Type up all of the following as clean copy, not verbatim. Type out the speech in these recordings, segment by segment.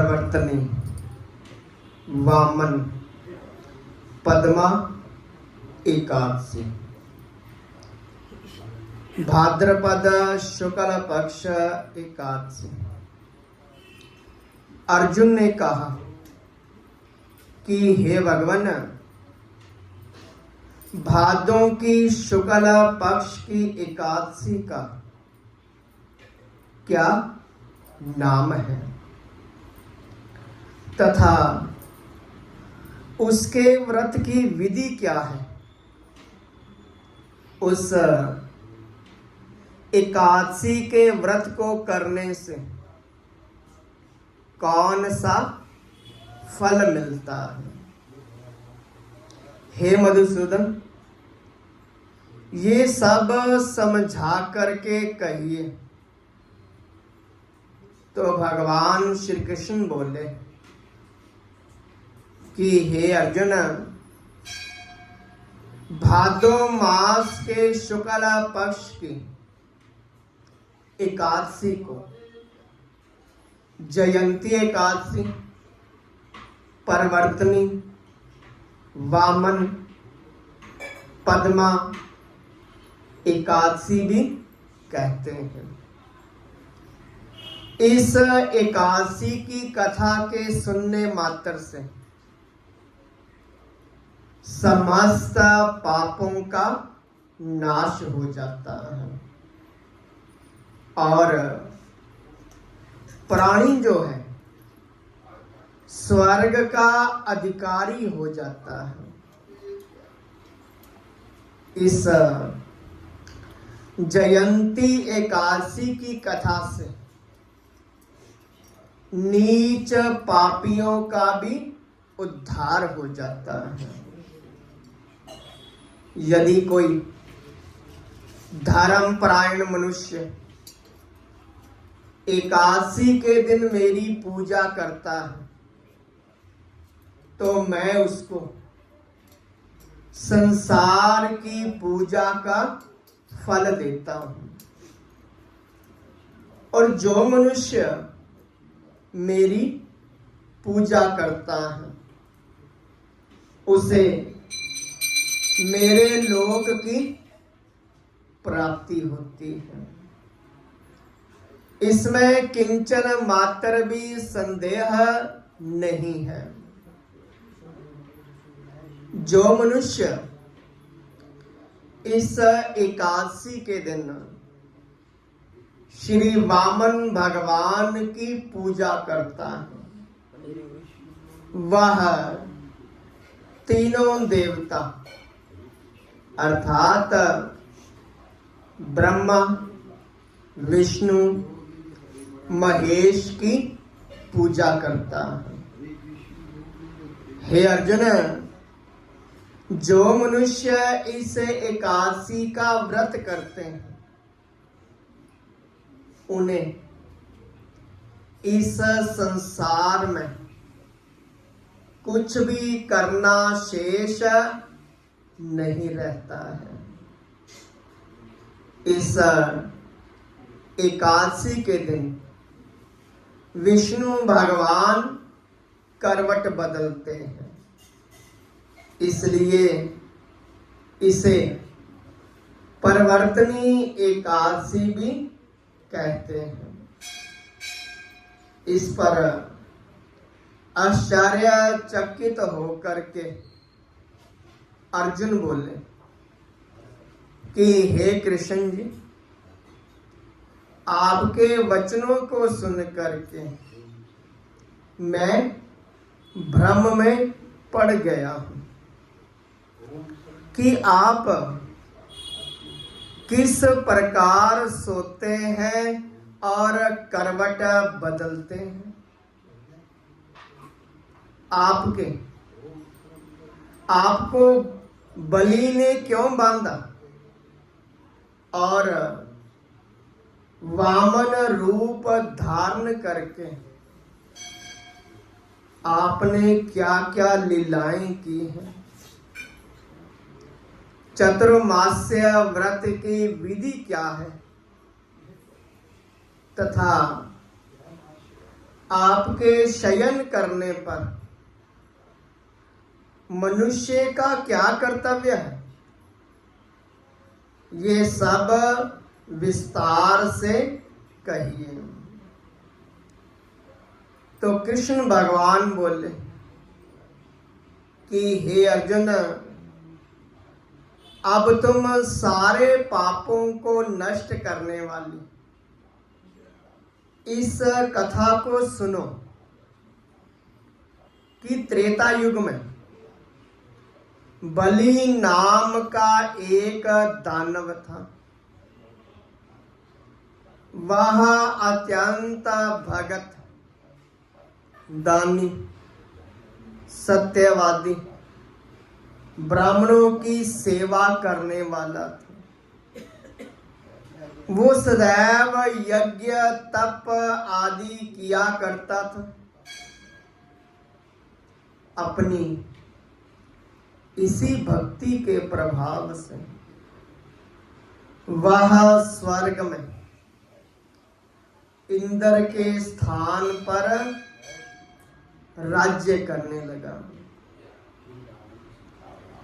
वर्तनी, वामन, पद्मा, एकादशी। भाद्रपद शुक्ल पक्ष एकादशी। अर्जुन ने कहा कि हे भगवान, भादों की शुक्ल पक्ष की एकादशी का क्या नाम है तथा उसके व्रत की विधि क्या है। उस एकादशी के व्रत को करने से कौन सा फल मिलता है। हे मधुसूदन, ये सब समझा करके कहिए। तो भगवान श्री कृष्ण बोले कि हे अर्जुन, भादो मास के शुक्ल पक्ष की एकादशी को जयंती एकादशी, परवर्तनी, वामन, पद्मा एकादशी भी कहते हैं। इस एकादशी की कथा के सुनने मात्र से समस्त पापों का नाश हो जाता है और प्राणी जो है स्वर्ग का अधिकारी हो जाता है। इस जयंती एकादशी की कथा से नीच पापियों का भी उद्धार हो जाता है। यदि कोई धर्मपरायण मनुष्य एकादशी के दिन मेरी पूजा करता है तो मैं उसको संसार की पूजा का फल देता हूं। और जो मनुष्य मेरी पूजा करता है उसे मेरे लोक की प्राप्ति होती है। इसमें किंचन मात्र भी संदेह नहीं है। जो मनुष्य इस एकादशी के दिन श्री वामन भगवान की पूजा करता है वह तीनों देवता अर्थात ब्रह्मा, विष्णु, महेश की पूजा करता है। हे अर्जुन, जो मनुष्य इस एकादशी का व्रत करते हैं उन्हें इस संसार में कुछ भी करना शेष नहीं रहता है। इस एकादशी के दिन विष्णु भगवान करवट बदलते हैं, इसलिए इसे परवर्तनी एकादशी भी कहते हैं। इस पर आश्चर्यचकित होकर के अर्जुन बोले कि हे कृष्ण जी, आपके वचनों को सुन करके मैं भ्रम में पड़ गया हूं कि आप किस प्रकार सोते हैं और करवट बदलते हैं। आपको बलि ने क्यों बांधा और वामन रूप धारण करके आपने क्या क्या लीलाएं की हैं। चतुर्मास्य व्रत की विधि क्या है तथा आपके शयन करने पर मनुष्य का क्या कर्तव्य है, ये सब विस्तार से कहिए। तो कृष्ण भगवान बोले कि हे अर्जुन, अब तुम सारे पापों को नष्ट करने वाली इस कथा को सुनो कि त्रेता युग में बलि नाम का एक दानव था। वह अत्यंत भगत, दानी, सत्यवादी, ब्राह्मणों की सेवा करने वाला था। वो सदैव यज्ञ तप आदि किया करता था। अपनी इसी भक्ति के प्रभाव से वह स्वर्ग में इंद्र के स्थान पर राज्य करने लगा।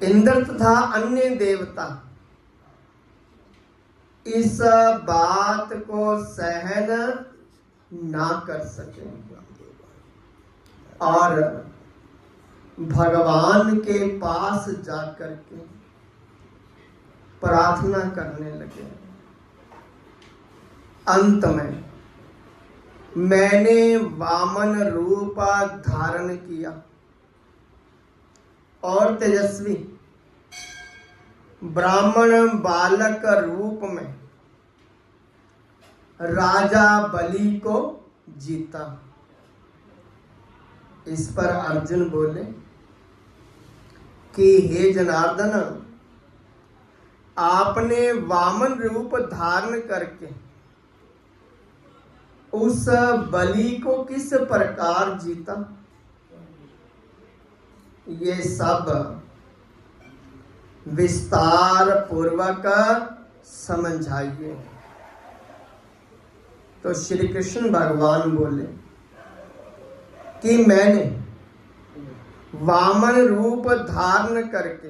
इंद्र तथा अन्य देवता इस बात को सहन ना कर सके और भगवान के पास जाकर के प्रार्थना करने लगे। अंत में मैंने वामन रूप धारण किया और तेजस्वी ब्राह्मण बालक रूप में राजा बलि को जीता। इस पर अर्जुन बोले कि हे जनार्दन, आपने वामन रूप धारण करके उस बलि को किस प्रकार जीता, ये सब विस्तार पूर्वक समझाइए। तो श्री कृष्ण भगवान बोले कि मैंने वामन रूप धारण करके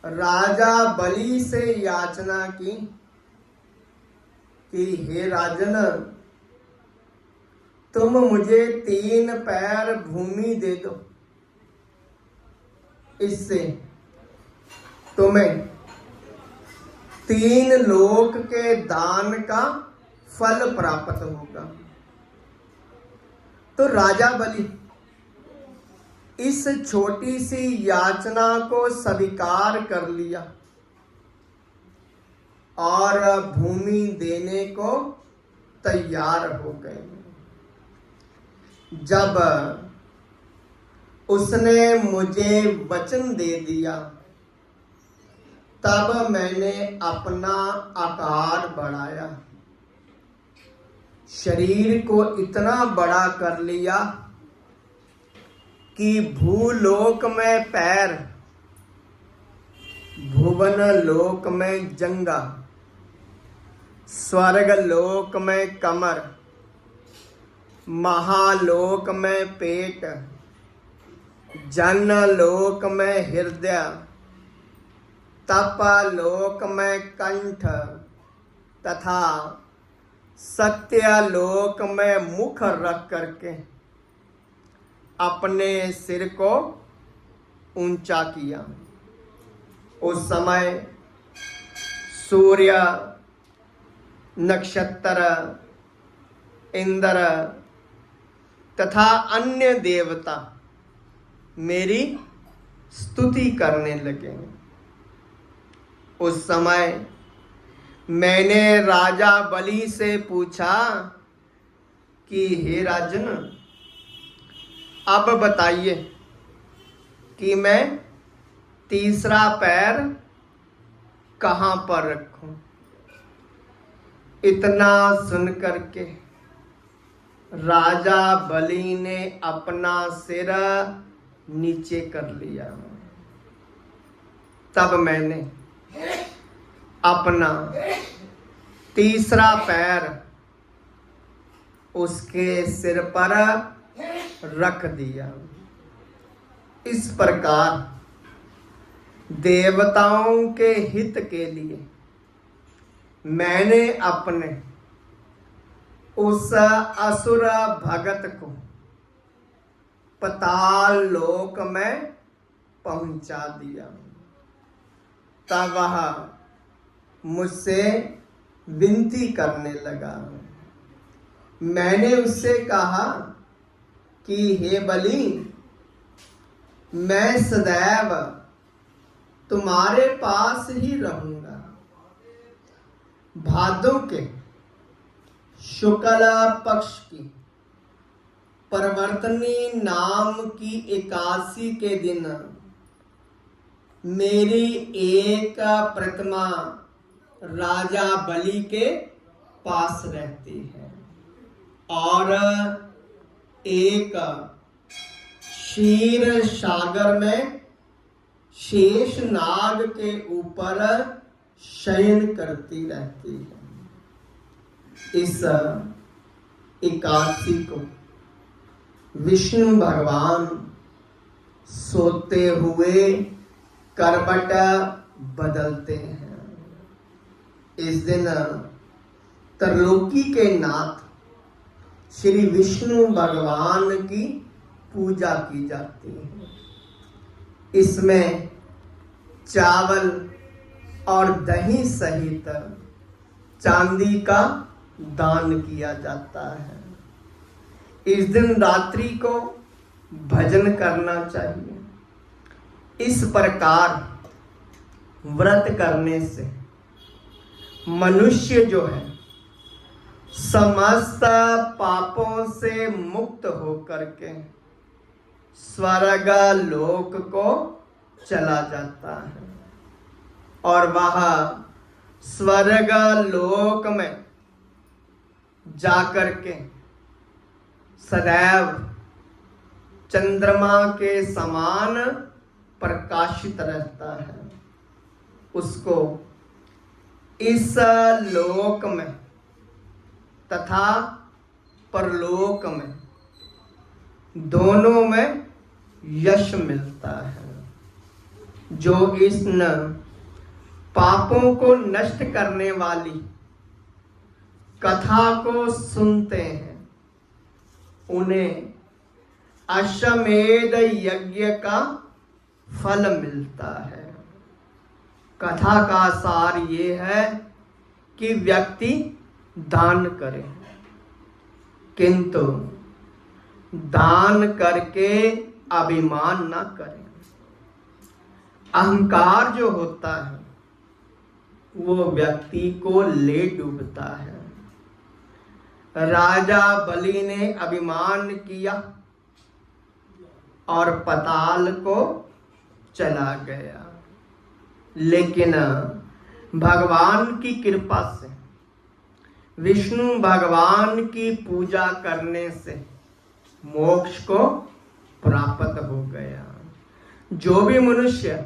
राजा बलि से याचना की कि हे राजन, तुम मुझे 3 पैर भूमि दे दो, इससे तुम्हें 3 लोक के दान का फल प्राप्त होगा। तो राजा बलि इस छोटी सी याचना को स्वीकार कर लिया और भूमि देने को तैयार हो गए। जब उसने मुझे वचन दे दिया, तब मैंने अपना आकार बढ़ाया, शरीर को इतना बड़ा कर लिया कि भूलोक में पैर, भुवन लोक में जंगा, स्वर्ग लोक में कमर, महालोक में पेट, जन लोक में हृदय, तपलोक में कंठ तथा सत्यलोक में मुख रख करके अपने सिर को ऊंचा किया। उस समय सूर्य, नक्षत्र, इंद्र तथा अन्य देवता मेरी स्तुति करने लगे। उस समय मैंने राजा बलि से पूछा कि हे राजन, अब बताइए कि मैं तीसरा पैर कहाँ पर रखूं। इतना सुन करके राजा बलि ने अपना सिर नीचे कर लिया। तब मैंने अपना तीसरा पैर उसके सिर पर रख दिया। इस प्रकार देवताओं के हित के लिए मैंने अपने उस असुर भगत को पाताल लोक में पहुंचा दिया। तब वह मुझसे विनती करने लगा। मैंने उससे कहा कि हे बलि, मैं सदैव तुम्हारे पास ही रहूंगा। भादों के शुक्ल पक्ष की परवर्तनी नाम की एकादशी के दिन मेरी एक प्रतिमा राजा बलि के पास रहती है और एक क्षीर सागर में शेष नाग के ऊपर शयन करती रहती है। इस एकादशी को विष्णु भगवान सोते हुए करवट बदलते हैं। इस दिन त्रिलोकी के नाथ श्री विष्णु भगवान की पूजा की जाती है। इसमें चावल और दही सहित चांदी का दान किया जाता है। इस दिन रात्रि को भजन करना चाहिए। इस प्रकार व्रत करने से मनुष्य जो है समस्त पापों से मुक्त होकर के स्वर्ग लोक को चला जाता है और वह स्वर्ग लोक में जाकर के सदैव चंद्रमा के समान प्रकाशित रहता है। उसको इस लोक में तथा परलोक में दोनों में यश मिलता है। जो इस पापों को नष्ट करने वाली कथा को सुनते हैं उन्हें अश्वमेध यज्ञ का फल मिलता है। कथा का सार ये है कि व्यक्ति दान करे, किंतु दान करके अभिमान न करे। अहंकार जो होता है वो व्यक्ति को ले डूबता है। राजा बलि ने अभिमान किया और पाताल को चला गया, लेकिन भगवान की कृपा से विष्णु भगवान की पूजा करने से मोक्ष को प्राप्त हो गया। जो भी मनुष्य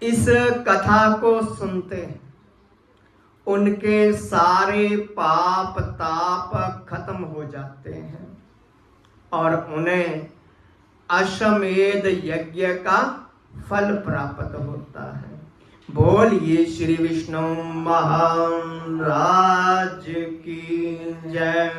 इस कथा को सुनते हैं उनके सारे पाप ताप खत्म हो जाते हैं और उन्हें अश्वमेध यज्ञ का फल प्राप्त होता है। बोलिए श्री विष्णु महाराज की जय।